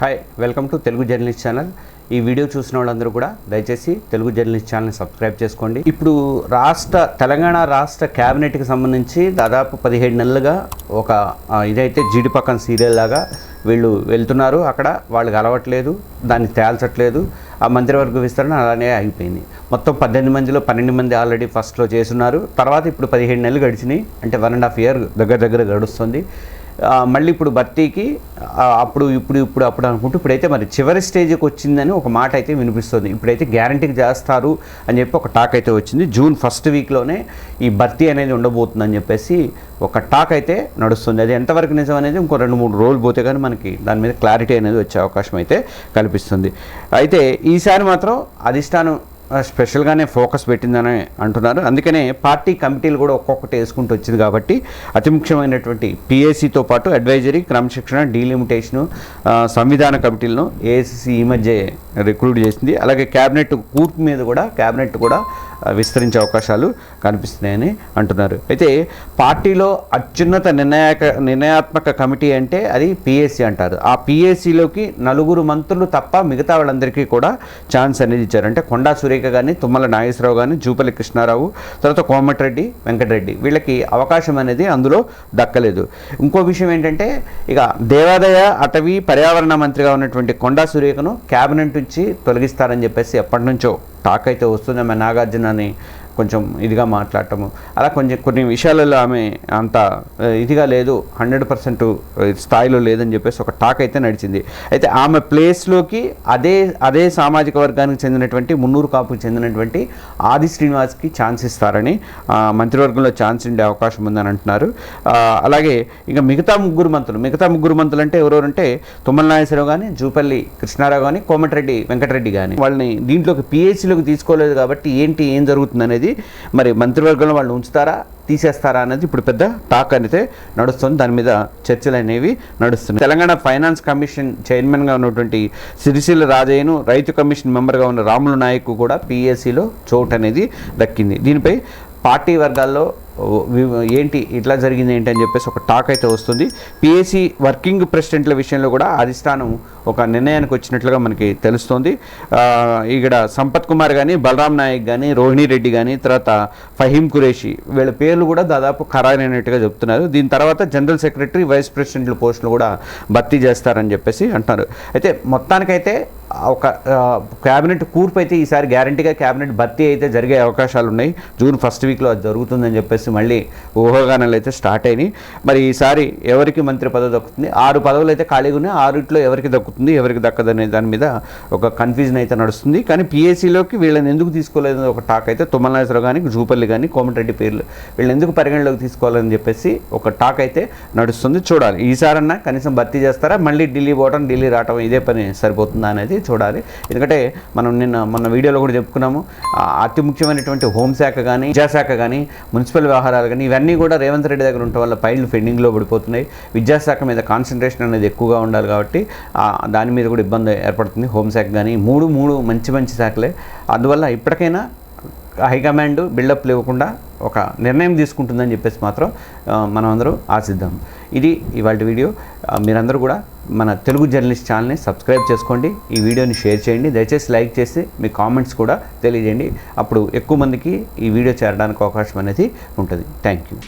Hi welcome to Telugu journalist channel. ఈ video చూసిన వాళ్ళందరూ కూడా దయచేసి తెలుగు జర్నలిస్ట్ ఛానల్ని సబ్స్క్రైబ్ చేసుకోండి. ఇప్పుడు తెలంగాణ రాష్ట్ర క్యాబినెట్కి సంబంధించి దాదాపు 17 నెలలుగా ఒక ఇదైతే జీడిపక్కన సీరియల్ లాగా వీళ్ళు వెళ్తున్నారు. అక్కడ వాళ్ళకి అలవట్లేదు, దాన్ని తేల్చట్లేదు. ఆ మంత్రివర్గ విస్తరణ అలానే అయిపోయింది. మొత్తం 18 మందిలో 12 మంది ఆల్రెడీ ఫస్ట్లో చేస్తున్నారు. తర్వాత ఇప్పుడు 17 నెలలు గడిచినాయి, అంటే 1.5 year దగ్గర గడుస్తుంది. మళ్ళీ ఇప్పుడు భర్తీకి అప్పుడు అనుకుంటూ ఇప్పుడైతే మరి చివరి స్టేజ్కి వచ్చిందని ఒక మాట అయితే వినిపిస్తుంది. ఇప్పుడైతే గ్యారంటీకి చేస్తారు అని చెప్పి ఒక టాక్ అయితే వచ్చింది. జూన్ 1st వీక్లోనే ఈ భర్తీ అనేది ఉండబోతుందని చెప్పేసి ఒక టాక్ అయితే నడుస్తుంది. అది ఎంతవరకు నిజం అనేది ఇంకో 2-3 రోజులు పోతే కానీ మనకి దాని మీద క్లారిటీ అనేది వచ్చే అవకాశం అయితే కల్పిస్తుంది. అయితే ఈసారి మాత్రం అధిష్టానం స్పెషల్గానే ఫోకస్ పెట్టిందని అంటున్నారు. అందుకనే పార్టీ కమిటీలు కూడా ఒక్కొక్కటి వేసుకుంటూ వచ్చింది. కాబట్టి అతి ముఖ్యమైనటువంటి పిఏసీతో పాటు అడ్వైజరీ, క్రమశిక్షణ, డీలిమిటేషను, సంవిధాన కమిటీలను ఏఐసిసి ఈ మధ్య రిక్రూట్ చేసింది. అలాగే క్యాబినెట్ కూర్పు మీద కూడా క్యాబినెట్ కూడా విస్తరించే అవకాశాలు కనిపిస్తున్నాయని అంటున్నారు. అయితే పార్టీలో అత్యున్నత నిర్ణయాత్మక కమిటీ అంటే అది పిఏసీ అంటారు. ఆ పిఏసీలోకి 4 మంత్రులు తప్ప మిగతా వాళ్ళందరికీ కూడా ఛాన్స్ అనేది ఇచ్చారు. అంటే కొండా సురేఖ కానీ, తుమ్మల నాగేశ్వరరావు కానీ, జూపల్లి కృష్ణారావు, తర్వాత కోమటిరెడ్డి వెంకటరెడ్డి, వీళ్ళకి అవకాశం అనేది అందులో దక్కలేదు. ఇంకో విషయం ఏంటంటే ఇక దేవాదాయ, అటవీ, పర్యావరణ మంత్రిగా ఉన్నటువంటి కొండా సురేఖను క్యాబినెట్ నుంచి తొలగిస్తారని చెప్పేసి ఎప్పటి నుంచో టాక్ అయితే వస్తుంది. ఆమె నాగార్జునని కొంచెం ఇదిగా మాట్లాడటము, అలా కొన్ని విషయాలలో ఆమె అంత ఇదిగా లేదు, 100% స్థాయిలో లేదని చెప్పేసి ఒక టాక్ అయితే నడిచింది. అయితే ఆమె ప్లేస్లోకి అదే సామాజిక వర్గానికి చెందినటువంటి మున్నూరు కాపుకి చెందినటువంటి ఆది శ్రీనివాస్కి ఛాన్స్ ఇస్తారని, మంత్రివర్గంలో ఛాన్స్ ఉండే అవకాశం ఉందని అంటున్నారు. అలాగే ఇంకా మిగతా ముగ్గురు మంత్రులు అంటే ఎవరెవరంటే తుమ్మల నాగేశ్వరరావు కానీ, జూపల్లి కృష్ణారావు కానీ, కోమటిరెడ్డి వెంకటరెడ్డి కానీ, వాళ్ళని దీంట్లోకి పిఏసీలోకి తీసుకోలేదు. కాబట్టి ఏం జరుగుతుంది అనేది మరి మంత్రివర్గంలో వాళ్ళు ఉంచుతారా, తీసేస్తారా అనేది ఇప్పుడు పెద్ద టాక్ అనేది నడుస్తుంది. దాని మీద చర్చలు అనేవి నడుస్తున్నాయి. తెలంగాణ ఫైనాన్స్ కమిషన్ చైర్మన్గా ఉన్నటువంటి సిరిసిల్ల రాజయ్యను, రైతు కమిషన్ మెంబర్గా ఉన్న రాములు నాయక్ కూడా పిఏసీలో చోటు అనేది దక్కింది. దీనిపై పార్టీ వర్గాల్లో ఏంటి ఇట్లా జరిగింది ఏంటి అని చెప్పేసి ఒక టాక్ అయితే వస్తుంది. పిఏసీ వర్కింగ్ ప్రెసిడెంట్ల విషయంలో కూడా అధిష్టానం ఒక నిర్ణయానికి వచ్చినట్లుగా మనకి తెలుస్తోంది. ఇక్కడ సంపత్ కుమార్ కానీ, బలరాం నాయక్ కానీ, రోహిణి రెడ్డి కానీ, తర్వాత ఫహీం ఖురేషి, వీళ్ళ పేర్లు కూడా దాదాపు ఖరారైనట్టుగా చెప్తున్నారు. దీని తర్వాత జనరల్ సెక్రటరీ, వైస్ ప్రెసిడెంట్ల పోస్టులు కూడా భర్తీ చేస్తారని చెప్పేసి అంటున్నారు. అయితే మొత్తానికైతే ఒక క్యాబినెట్ కూర్పు అయితే ఈసారి గ్యారంటీగా క్యాబినెట్ భర్తీ అయితే జరిగే అవకాశాలు ఉన్నాయి. జూన్ 1st వీక్లో అది జరుగుతుందని చెప్పేసి మళ్ళీ ఊహాగానాలు అయితే స్టార్ట్ అయినాయి. మరి ఈసారి ఎవరికి మంత్రి పదవి దక్కుతుంది? 6 పదవులు అయితే ఖాళీగా ఉన్నాయి. 6 ఎవరికి దక్కుతుంది, ఎవరికి దక్కదనే దాని మీద ఒక కన్ఫ్యూజన్ అయితే నడుస్తుంది. కానీ పిఏసీలోకి వీళ్ళని ఎందుకు తీసుకోలేదని ఒక టాక్ అయితే తుమ్మల నాగేశ్వరరావు కానీ, జూపల్లి కానీ, కోమటిరెడ్డి పేర్లు వీళ్ళని ఎందుకు పరిగణలోకి తీసుకోవాలని చెప్పేసి ఒక టాక్ అయితే నడుస్తుంది. చూడాలి ఈసారన్నా కనీసం భర్తీ చేస్తారా, మళ్ళీ ఢిల్లీ పోవడం, ఢిల్లీ రావడం ఇదే పని సరిపోతుందా అనేది చూడాలి. ఎందుకంటే మనం మొన్న వీడియోలో కూడా చెప్పుకున్నాము, అతి ముఖ్యమైనటువంటి హోంశాఖ కానీ, విద్యాశాఖ కానీ, మున్సిపల్ వ్యవహారాలు కానీ ఇవన్నీ కూడా రేవంత్ రెడ్డి దగ్గర ఉండటం వల్ల ఫైళ్లు పెండింగ్లో పడిపోతున్నాయి. విద్యాశాఖ మీద కాన్సన్ట్రేషన్ అనేది ఎక్కువగా ఉండాలి కాబట్టి దాని మీద కూడా ఇబ్బంది ఏర్పడుతుంది. హోంశాఖ కానీ మూడు మంచి శాఖలే. అందువల్ల ఇప్పటికైనా హైకమాండ్ బిల్డప్ ఇవ్వకుండా ఒక నిర్ణయం తీసుకుంటుందని చెప్పేసి మాత్రం మనం అందరూ ఆశిద్దాం. ఇది ఇవాళ వీడియో. మీరందరూ కూడా మన తెలుగు జర్నలిస్ట్ ఛానల్ని సబ్స్క్రైబ్ చేసుకోండి. ఈ వీడియోని షేర్ చేయండి. దయచేసి లైక్ చేసి మీ కామెంట్స్ కూడా తెలియజేయండి. అప్పుడు ఎక్కువ మందికి ఈ వీడియో చేరడానికి అవకాశం అనేది ఉంటుంది. Thank you.